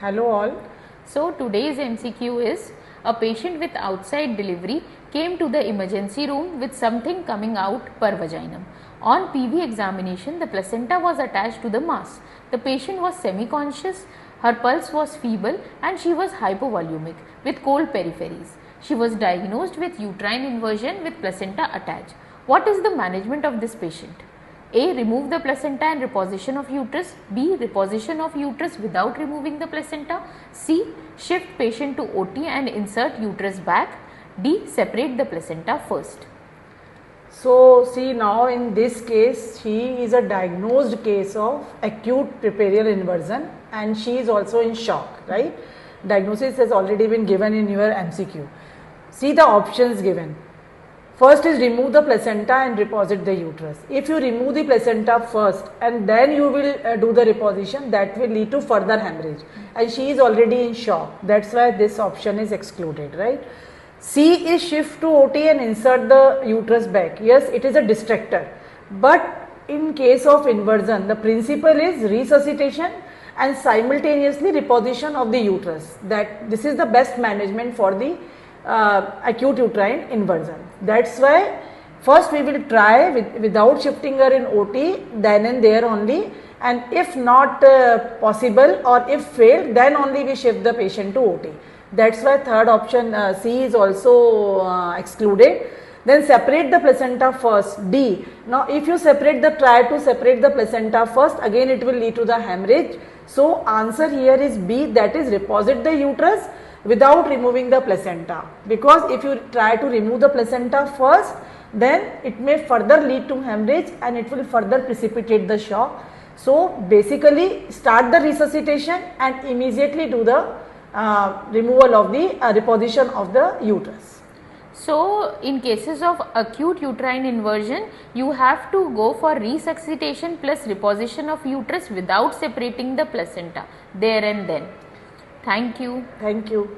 Hello all. So today's MCQ is a patient with outside delivery came to the emergency room with something coming out per vaginum. On PV examination, the placenta was attached to the mass. The patient was semi-conscious, her pulse was feeble and she was hypovolumic with cold peripheries. She was diagnosed with uterine inversion with placenta attached. What is the management of this patient? A. Remove the placenta and reposition of uterus. B. Reposition of uterus without removing the placenta. C. Shift patient to OT and insert uterus back. D. Separate the placenta first. So see, now in this case she is a diagnosed case of acute prepuceral inversion and she is also in shock, right? Diagnosis has already been given in your MCQ. See the options given. First is remove the placenta and reposit the uterus. If you remove the placenta first and then you will do the reposition, that will lead to further hemorrhage and she is already in shock. That's why this option is excluded, right? C is shift to OT and insert the uterus back. Yes, it is a distractor, but in case of inversion, the principle is resuscitation and simultaneously reposition of the uterus. That this is the best management for the acute uterine inversion. That's why first we will try without shifting her in OT, then and there only, and if not possible or if failed, then only we shift the patient to OT. That's why third option C is also excluded. Then separate the placenta first, D. Now if you try to separate the placenta first, again it will lead to the hemorrhage. So answer here is B, that is reposit the uterus without removing the placenta, because if you try to remove the placenta first, then it may further lead to hemorrhage and it will further precipitate the shock. So basically start the resuscitation and immediately do the removal of the reposition of the uterus. So in cases of acute uterine inversion, you have to go for resuscitation plus reposition of uterus without separating the placenta there and then. Thank you. Thank you.